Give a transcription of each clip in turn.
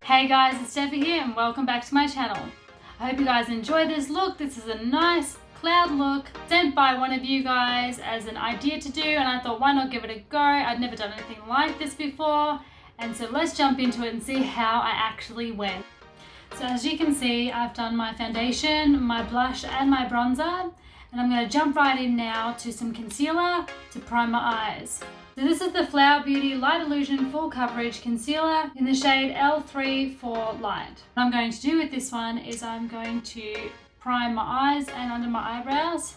Hey guys, it's Jeffree here and welcome back to my channel. I hope you guys enjoy this look. This is a nice cloud look sent by one of you guys as an idea to do, and I thought why not give it a go. I'd never done anything like this before, and so let's jump into it and see how I actually went. So as you can see, I've done my foundation, my blush and my bronzer, and I'm going to jump right in now to some concealer to prime my eyes. So this is the Flower Beauty Light Illusion Full Coverage Concealer in the shade L3 for Light. What I'm going to do with this one is I'm going to prime my eyes and under my eyebrows.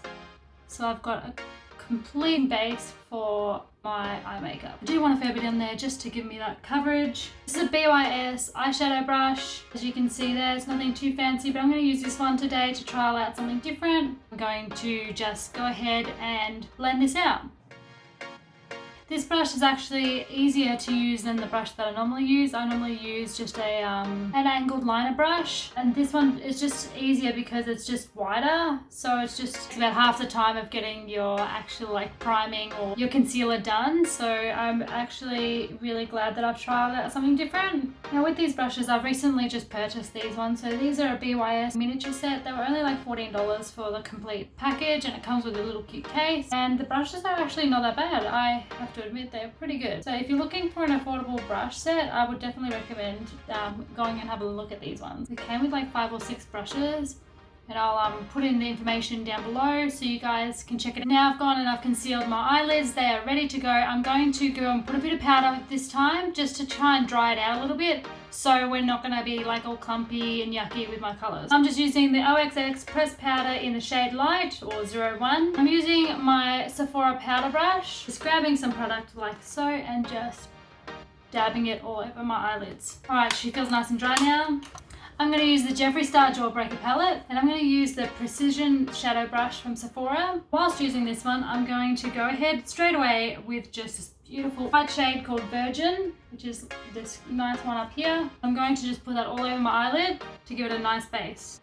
So I've got a complete base for my eye makeup. I do want a fair bit in there just to give me that coverage. This is a BYS eyeshadow brush. As you can see there, it's nothing too fancy, but I'm going to use this one today to trial out something different. I'm going to just go ahead and blend this out. This brush is actually easier to use than the brush that I normally use. I normally use just an angled liner brush, and this one is just easier because it's just wider. So it's just about half the time of getting your actual priming or your concealer done. So I'm actually really glad that I've tried out something different. Now with these brushes, I've recently just purchased these ones. So these are a BYS miniature set. They were only like $14 for the complete package, and it comes with a little cute case. And the brushes are actually not that bad. I have to admit they're pretty good. So if you're looking for an affordable brush set, I would definitely recommend going and have a look at these ones. It came with like 5 or 6 brushes, and I'll put in the information down below so you guys can check it out. Now I've gone and I've concealed my eyelids. They are ready to go. I'm going to go and put a bit of powder this time just to try and dry it out a little bit, so we're not going to be like all clumpy and yucky with my colours. I'm just using the OXX pressed powder in the shade Light or 01. I'm using my Sephora powder brush, just grabbing some product like so and just dabbing it all over my eyelids. Alright, she feels nice and dry now. I'm going to use the Jeffree Star Jawbreaker Palette, and I'm going to use the Precision Shadow Brush from Sephora. Whilst using this one, I'm going to go ahead straight away with just this beautiful white shade called Virgin, which is this nice one up here. I'm going to just put that all over my eyelid to give it a nice base.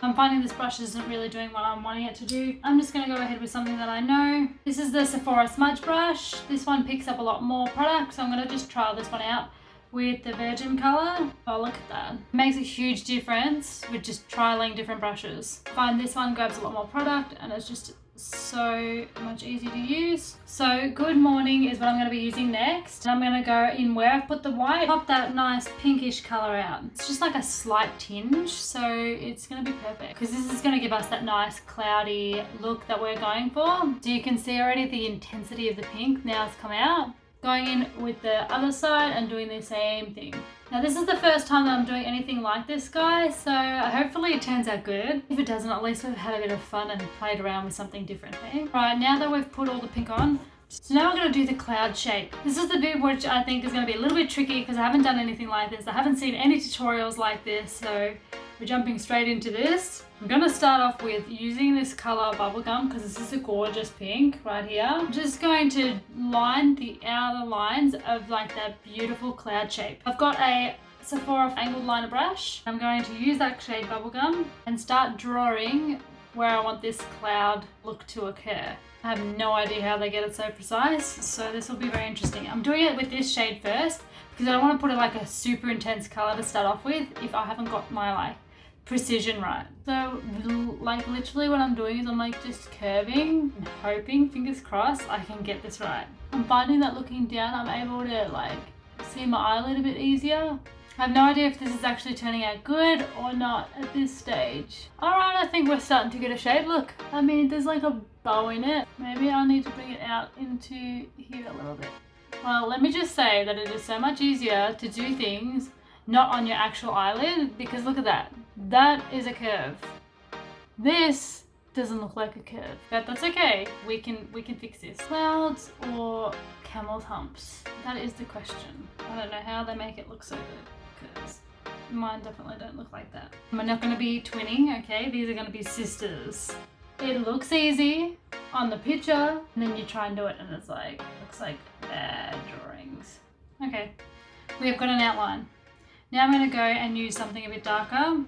I'm finding this brush isn't really doing what I'm wanting it to do. I'm just going to go ahead with something that I know. This is the Sephora smudge brush. This one picks up a lot more product, so I'm going to just trial this one out with the Virgin color. Oh, look at that. It makes a huge difference with just trialing different brushes. I find this one grabs a lot more product and it's just so much easier to use. So Good Morning is what I'm going to be using next. And I'm going to go in where I've put the white, pop that nice pinkish color out. It's just like a slight tinge, so it's going to be perfect because this is going to give us that nice cloudy look that we're going for. So you can see already the intensity of the pink now it's come out. Going in with the other side and doing the same thing. Now this is the first time that I'm doing anything like this, guys, so hopefully it turns out good. If it doesn't, at least we've had a bit of fun and played around with something different, hey? Right, now that we've put all the pink on, so now we're going to do the cloud shape. This is the bit which I think is going to be a little bit tricky because I haven't done anything like this. I haven't seen any tutorials like this, so we're jumping straight into this. I'm going to start off with using this color Bubblegum because this is a gorgeous pink right here. I'm just going to line the outer lines of like that beautiful cloud shape. I've got a Sephora angled liner brush. I'm going to use that shade Bubblegum and start drawing where I want this cloud look to occur. I have no idea how they get it so precise, so this will be very interesting. I'm doing it with this shade first because I don't want to put it like a super intense color to start off with if I haven't got my precision right. So like literally what I'm doing is I'm like just curving and hoping, fingers crossed, I can get this right. I'm finding that looking down I'm able to like see my eyelid a bit easier. I have no idea if this is actually turning out good or not at this stage. Alright, I think we're starting to get a shade. Look, I mean there's like a bow in it. Maybe I'll need to bring it out into here a little bit. Well, let me just say that it is so much easier to do things not on your actual eyelid, because look at that. That is a curve. This doesn't look like a curve, but that's okay. We can fix this. Clouds or camel's humps? That is the question. I don't know how they make it look so good because mine definitely don't look like that. We're not going to be twinning, okay? These are going to be sisters. It looks easy on the picture, and then you try and do it, and it's like looks like bad drawings. Okay, we have got an outline. Now I'm going to go and use something a bit darker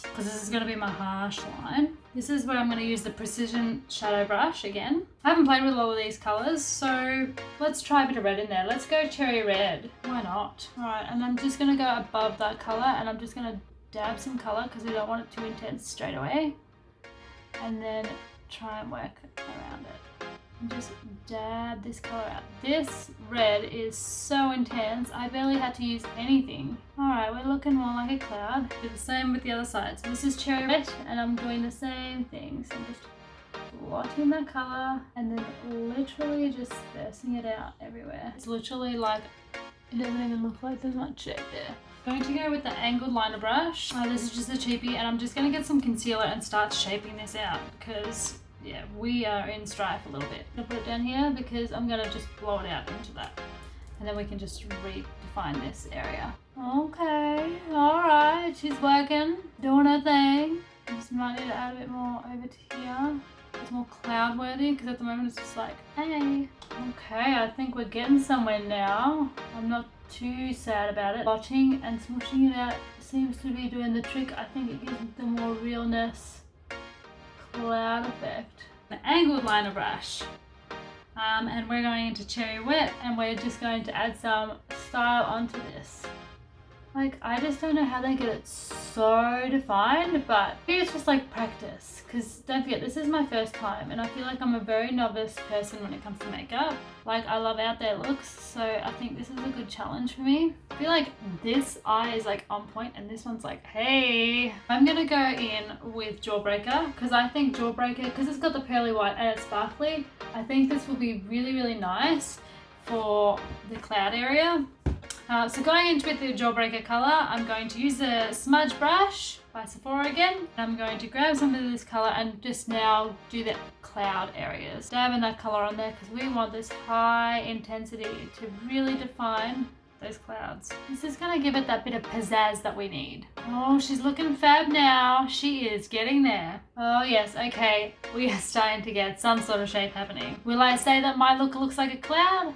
because this is going to be my harsh line. This is where I'm going to use the Precision Shadow Brush again. I haven't played with all of these colours, so let's try a bit of red in there. Let's go Cherry Red. Why not? Alright, and I'm just going to go above that colour, and I'm just going to dab some colour because we don't want it too intense straight away. And then try and work around it. And just dab this colour out. This red is so intense, I barely had to use anything. Alright, we're looking more like a cloud. Do the same with the other side. So this is Cherry Red, and I'm doing the same thing. So I'm just blotting that colour and then literally just dispersing it out everywhere. It's literally like, it doesn't even look like there's much shape there. I'm going to go with the angled liner brush. This is just a cheapie, and I'm just going to get some concealer and start shaping this out because yeah, we are in strife a little bit. I'm gonna put it down here because I'm gonna just blow it out into that. And then we can just redefine this area. Okay, alright, she's working, doing her thing. I just might need to add a bit more over to here. It's more cloud worthy because at the moment it's just like, hey. Okay, I think we're getting somewhere now. I'm not too sad about it. Blotting and smooshing it out seems to be doing the trick. I think it gives the more realness. Cloud effect. The angled liner brush, and we're going into Cherry Wet, and we're just going to add some style onto this. Like, I just don't know how they get it so defined, but maybe it's just like practice, because don't forget, this is my first time and I feel like I'm a very novice person when it comes to makeup. Like, I love out there looks, so I think this is a good challenge for me. I feel like this eye is like on point and this one's like, hey. I'm gonna go in with Jawbreaker because I think Jawbreaker, because it's got the pearly white and it's sparkly, I think this will be really, really nice for the cloud area. So going into with the Jawbreaker colour, I'm going to use the smudge brush by Sephora again. I'm going to grab some of this colour and just now do the cloud areas. Dabbing that colour on there because we want this high intensity to really define those clouds. This is going to give it that bit of pizzazz that we need. Oh, she's looking fab now. She is getting there. Oh yes, okay. We are starting to get some sort of shape happening. Will I say that my look looks like a cloud?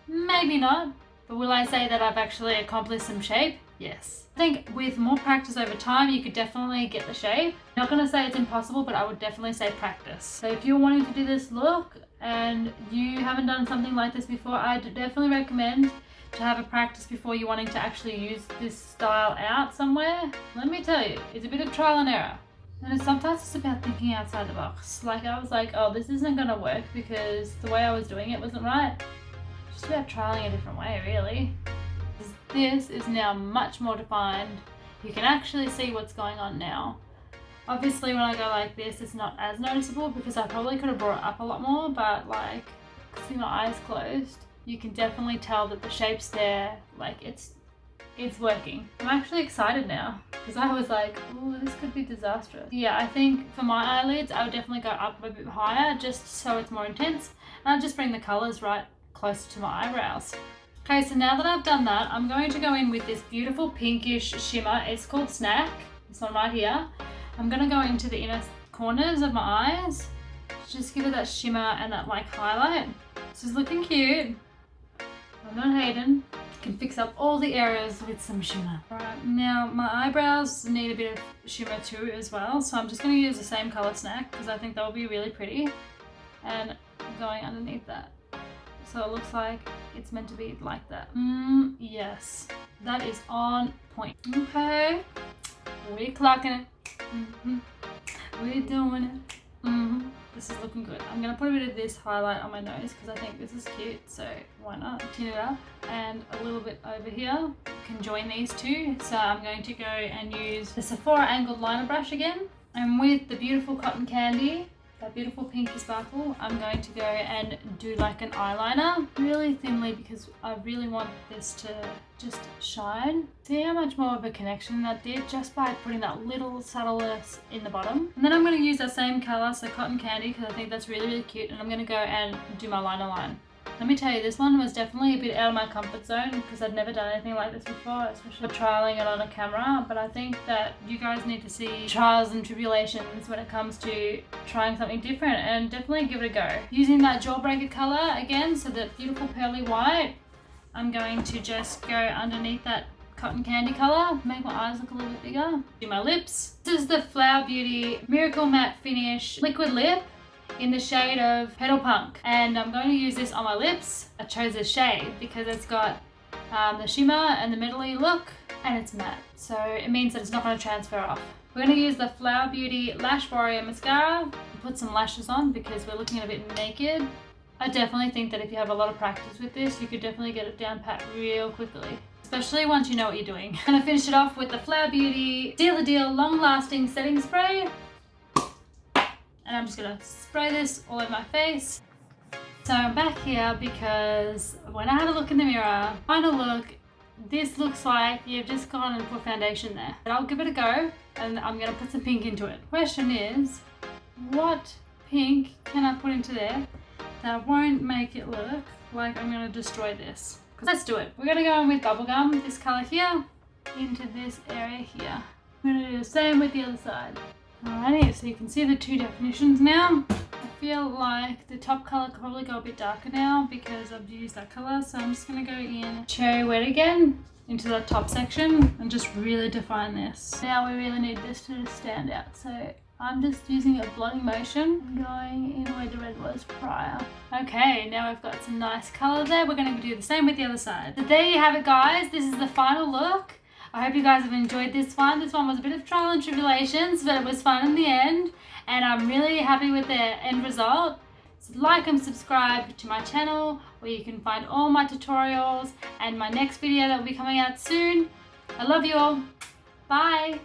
Maybe not. But will I say that I've actually accomplished some shape? Yes. I think with more practice over time, you could definitely get the shape. Not gonna say it's impossible, but I would definitely say practice. So if you're wanting to do this look and you haven't done something like this before, I'd definitely recommend to have a practice before you're wanting to actually use this style out somewhere. Let me tell you, it's a bit of trial and error. And sometimes it's about thinking outside the box. Like I was like, oh, this isn't gonna work because the way I was doing it wasn't right. Just about trialing a different way, really. This is now much more defined. You can actually see what's going on now. Obviously when I go like this, it's not as noticeable because I probably could have brought it up a lot more, but like, see my eyes closed, you can definitely tell that the shape's there, like it's working. I'm actually excited now because I was like, oh, this could be disastrous. Yeah, I think for my eyelids, I would definitely go up a bit higher just so it's more intense. And I'll just bring the colors right closer to my eyebrows. Okay, so now that I've done that, I'm going to go in with this beautiful pinkish shimmer. It's called Snack. This one right here. I'm going to go into the inner corners of my eyes. Just give it that shimmer and that like highlight. This is looking cute. I'm not hating. Can fix up all the areas with some shimmer. Alright, now my eyebrows need a bit of shimmer too as well. So I'm just going to use the same color Snack because I think that will be really pretty. And going underneath that. So it looks like it's meant to be like that. Yes, that is on point. Okay, we're clocking it. We're doing it. This is looking good. I'm gonna put a bit of this highlight on my nose because I think this is cute, so why not? Tin it up, and a little bit over here. You can join these two. So I'm going to go and use the Sephora angled liner brush again, and with the beautiful cotton candy, that beautiful pinky sparkle, I'm going to go and do like an eyeliner really thinly because I really want this to just shine. See how much more of a connection that did just by putting that little subtleness in the bottom. And then I'm going to use that same color, so cotton candy, because I think that's really, really cute, and I'm going to go and do my liner line. Let me tell you, this one was definitely a bit out of my comfort zone because I'd never done anything like this before, especially for trialing it on a camera. But I think that you guys need to see trials and tribulations when it comes to trying something different, and definitely give it a go. Using that Jawbreaker color again, so that beautiful pearly white, I'm going to just go underneath that cotton candy color, make my eyes look a little bit bigger. Do my lips. This is the Flower Beauty Miracle Matte Finish Liquid Lip in the shade of Petal Punk. And I'm going to use this on my lips. I chose this shade because it's got the shimmer and the metally look, and it's matte. So it means that it's not going to transfer off. We're going to use the Flower Beauty Lash Warrior Mascara. Put some lashes on because we're looking a bit naked. I definitely think that if you have a lot of practice with this, you could definitely get it down pat real quickly. Especially once you know what you're doing. I'm going to finish it off with the Flower Beauty Deal the Deal Long Lasting Setting Spray. And I'm just going to spray this all over my face. So I'm back here because when I had a look in the mirror, final look, this looks like you've just gone and put foundation there. But I'll give it a go and I'm going to put some pink into it. Question is, what pink can I put into there that won't make it look like I'm going to destroy this? Let's do it. We're going to go in with bubblegum, this color here, into this area here. I'm going to do the same with the other side. Alrighty, so you can see the two definitions now. I feel like the top color could probably go a bit darker now because I've used that color. So I'm just going to go in Cherry Wet again into the top section and just really define this. Now we really need this to stand out. So I'm just using a blotting motion and going in where the red was prior. Okay, now we've got some nice color there. We're going to do the same with the other side. So there you have it, guys. This is the final look. I hope you guys have enjoyed this one. This one was a bit of trial and tribulations, but it was fun in the end. And I'm really happy with the end result. So like and subscribe to my channel where you can find all my tutorials and my next video that will be coming out soon. I love you all. Bye.